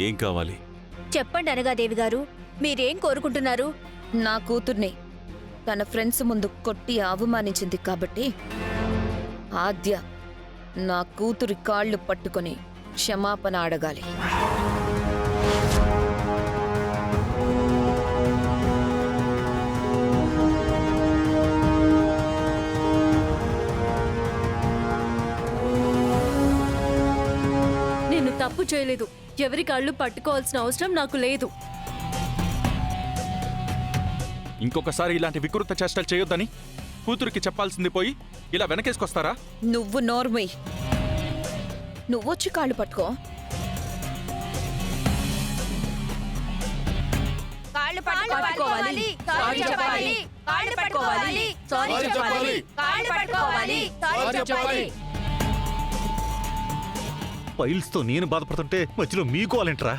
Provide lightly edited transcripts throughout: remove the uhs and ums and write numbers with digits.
ఏం కావాలి? చెప్పండి అనగాదేవి గారు, మీరేం కోరుకుంటున్నారు? నా కూతుర్ని తన ఫ్రెండ్స్ ముందు కొట్టి అవమానించింది కాబట్టి ఆద్య నా కూతురి కాళ్ళు పట్టుకొని క్షమాపణ అడగాలి. నేను తప్పు చేయలేదు. ఎవరి కాళ్ళు పట్టుకోవాల్సిన అవసరం నాకు లేదు. ఇంకొకసారి ఇలాంటి వికృత చేష్టలు చేయొద్దని కూతురికి చెప్పాల్సింది పోయి ఇలా వెనకేసుకొస్తారా? నువ్వు నోర్మై, నువ్వొచ్చి కాళ్ళు పట్టుకో. ఫైల్స్ తో నేను బాధపడుతుంటే మధ్యలో మీకు వాళ్ళేంట్రా?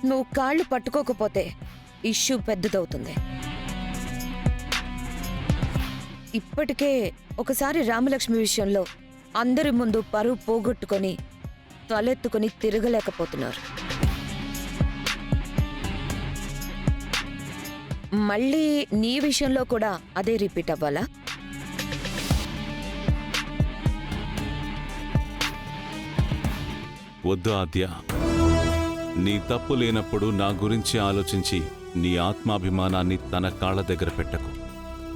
నువ్వు కాళ్ళు పట్టుకోకపోతే ఇష్యూ పెద్దదవుతుంది. ఇప్పటికే ఒకసారి రామలక్ష్మి విషయంలో అందరి ముందు పరువు పోగొట్టుకొని తలెత్తుకొని తిరగలేకపోతున్నారు. మళ్ళీ నీ విషయంలో కూడా అదే రిపీట్ అవ్వాలా? వద్దు ఆద్య, నీ తప్పు లేనప్పుడు నా గురించి ఆలోచించి నీ ఆత్మాభిమానాన్ని తన కాళ్ళ దగ్గర పెట్టకు.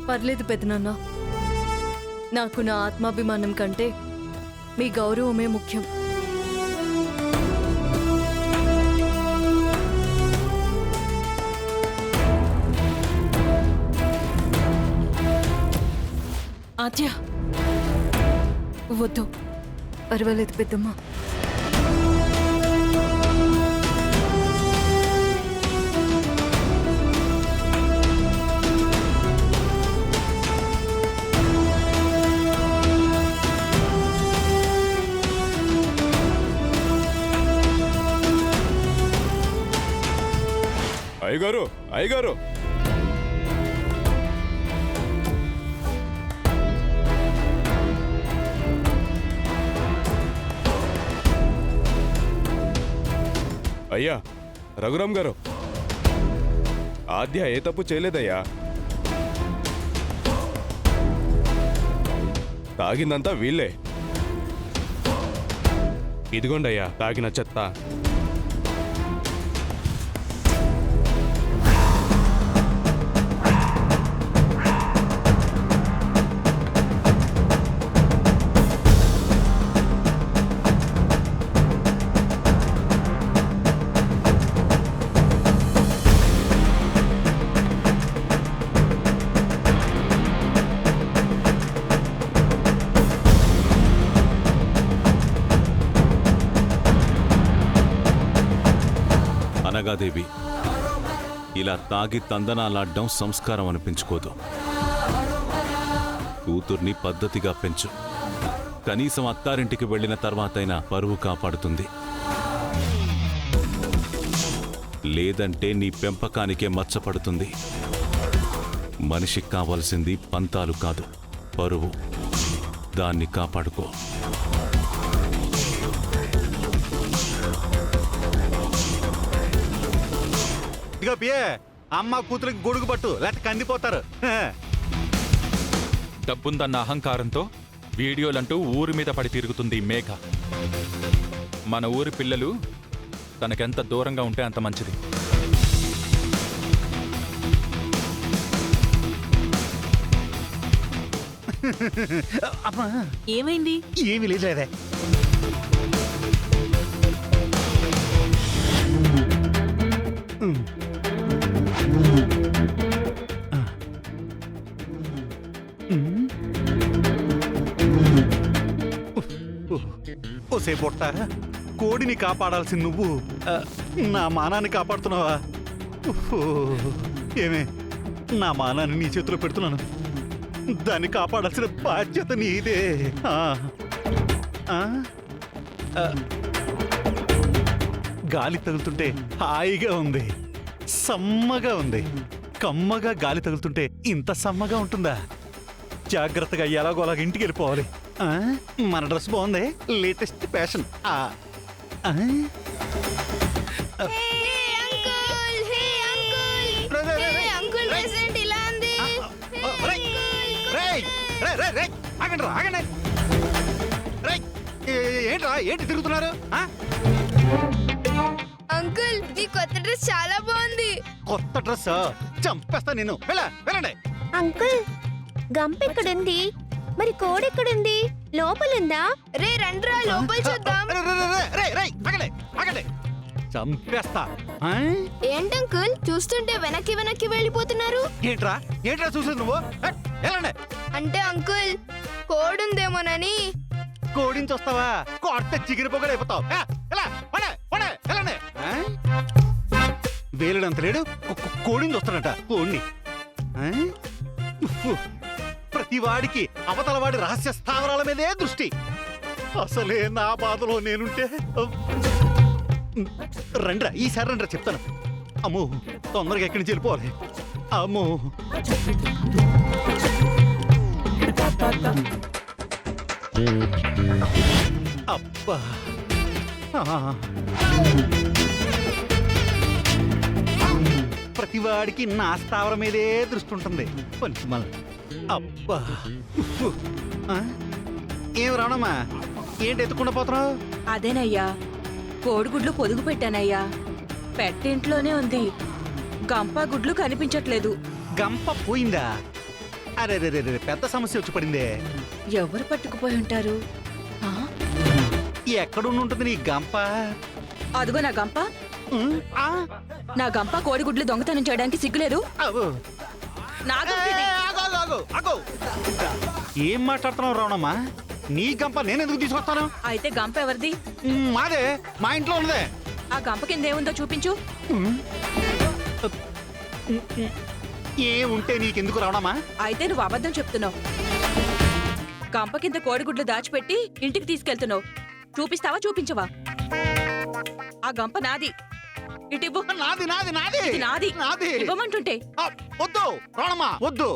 పర్లేదు పెదనాన్న, నాకు నా ఆత్మాభిమానం కంటే మీ గౌరవమే ముఖ్యం. ఆద్య, వద్దు, పర్వాలేదు పెద్దమ్మ. అయ్యగారు, అయ్యగారు, అయ్యా రఘురామ్ గారు, ఆద్య ఏ తప్పు చేయలేదయ్యా. తాగిందంతా వీళ్ళే. ఇదిగోండి అయ్యా తాగిన చెత్త. అనగాదేవి, ఇలా తాగి తందనాలాడ్డం సంస్కారం అనిపించుకోదు. కూతుర్ని పద్ధతిగా పెంచు. కనీసం అత్తారింటికి వెళ్లిన తర్వాతైనా పరువు కాపాడుతుంది. లేదంటే నీ పెంపకానికే మచ్చపడుతుంది. మనిషికి కావలసింది పంతాలు కాదు, పరువు. దాన్ని కాపాడుకో. ఇదిగో పియే, అమ్మ కూతురికి గొడుగు పట్టు, లేకపోతే కందిపోతారు. డబ్బుందన్న అహంకారంతో వీడియోలంటూ ఊరి మీద పడి తిరుగుతుంది మేఘ. మన ఊరి పిల్లలు తనకెంత దూరంగా ఉంటే అంత మంచిది. అమ్మా, ఏమైంది? ఏమీ లేదే. ఓసే పొట్ట, కోడిని కాపాడాల్సింది నువ్వు నా మానాన్ని కాపాడుతున్నావా? ఏమే, నా మానాన్ని నీ చేతిలో పెడుతున్నాను. దాన్ని కాపాడాల్సిన బాధ్యత నీదే. గాలి తగులుతుంటే హాయిగా ఉంది, సమ్మగా ఉంది. కమ్మగా గాలి తగులుతుంటే ఇంత సమ్మగా ఉంటుందా? జాగ్రత్తగా ఎలాగోలాగా ఇంటికి వెళ్ళిపోవాలి. ఆ, మన డ్రెస్ బాగుంది, లేటెస్ట్ ఫ్యాషన్. ఏంట్రా ఏంటి తిరుగుతున్నారు? అంకుల్ నీ కొత్త డ్రెస్ చాలా బాగుంది. కొత్త డ్రెస్ చంపేస్తా నేను. వెళ్ళండి. అంకుల్ గంప ఎక్కడుంది? మరి కోడెక్కడుంది? లోపలుందా? రే రండ్రా లోపల చూద్దాం. ఆగండి. చంపేస్తా. ఏంటంకుల్ చూస్తుంటే వెనక్కి వెనక్కి వెళ్ళిపోతున్నారు? ఏంట్రా చూసేది నువ్వు? వెళ్ళండి. అంటే అంకుల్ కోడుందేమోనని. కోడించి వస్తావా? కొట్ట చిగిరి పొగలు అయిపోతావు. వెళ్ళండి. వేలుడంత లేడు, కోడించి వస్తాడట. కోడిని ప్రతి వాడికి అవతలవాడి రహస్య స్థావరాల మీదే దృష్టి. అసలే నా బాధలో నేనుంటే. రండ్రా, ఈసారి రండ్రా చెప్తాను. అమ్మో తొందరగా ఎక్కడి నుంచి వెళ్ళిపోవాలి. అమ్మో అబ్బా. ప్రతివాడికి నా స్థావరం మీదే దృష్టి ఉంటుంది. కొంచెం అబ్బా. ఏం రావణమ్మా, ఏంటి ఎత్తుకుండా పోతున్నావు? అదేనయ్యా, కోడిగుడ్లు పొదుగు పెట్టానయ్యా. పెట్టింట్లోనే ఉంది. గంప గుడ్లు కనిపించట్లేదు. గంప పోయిందా? అరే పెద్ద సమస్య వచ్చి పడిందే. ఎవరు పట్టుకుపోయి ఉంటారు? ఆ? ఎక్కడుంటుంది నీ గంప? అదిగో నా గంప. ఆ? నా గంప కోడిగుడ్లు దొంగతనం చేయడానికి సిగ్గులేదు. అవ్వు. నా గంప ఇది. ఆగు. ఏం మాట్లాడుతున్నావు రావణమ్మా? నీ గంప నేను ఎందుకు తీసుకొస్తాను? అయితే గంప ఎవరిది? మాదే, మా ఇంట్లో ఉన్నదే. ఆ గంప కింద ఏముందో చూపించు. ఏముంటే నీకెందుకు రావణమ్మా? అయితే నువ్వు అబద్ధం చెప్తున్నావు. గంప కింద కోడిగుడ్లు దాచిపెట్టి ఇంటికి తీసుకెళ్తున్నావు. చూపిస్తావా చూపించవా? ఆ గంప నాది. ఇటివ్వు. నాది ఇది నాది. నాది. ఇవ్వమంటుంటే. వద్దు రావణమ్మా, వద్దు.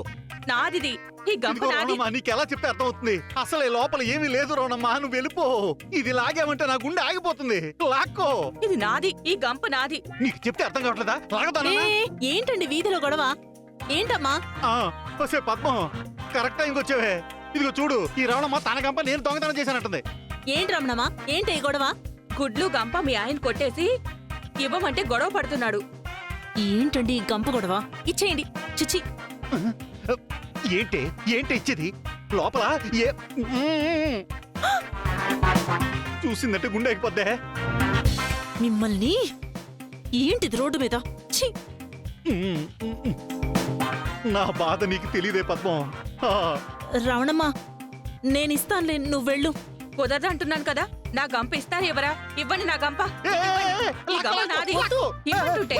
నాదిది. ఈ గంప నాది. నీకెలా చెప్తే అర్థం అవుతుంది? అసలే లోపల ఏమీ లేదు రావణమ్మా, నువ్వు వెళ్ళిపో. ఇది లాగామంటే నా గుండె ఆగిపోతుంది. లాక్కో. ఇది నాది. ఈ గంప నాది. నీకు చెప్తే అర్థం కావట్లేదా? లాగదానా? ఏంటండి వీధిలో గొడవ? ఏంటమ్మా? వస్తే పద్మం కరెక్ట్ టైంకి వచ్చావే. ఇదిగో చూడు, ఈ రావణమ్మ తన గంప నేను దొంగతనం చేశానంటుంది. ఏంటి రమణమ్మా, ఏంటి ఈ గొడవ? గుడ్లు గంప మీ ఆయన కొట్టేసి ఇవ్వమంటే గొడవ పడుతున్నాడు. ఏంటండి ఈ గంప గొడవ? ఇచ్చేయండి. చిచి. ఏంటి ఇచ్చేది? లోపల ఏ చూసిందంటే గుండె అయిపోద్దే. మిమ్మల్ని ఏంటిది రోడ్డు మీద? ఛీ! నా బాధ నీకు తెలియదే పద్మం. రమణమ్మా, నేనిస్తానులే, నువ్వు వెళ్ళు. కుదరదు అంటున్నాను కదా. నా గంప ఇస్తాను ఎవరా? ఇవ్వండి నా గంప. ఈ గంప నాది. ఇవ్వంటుంటే.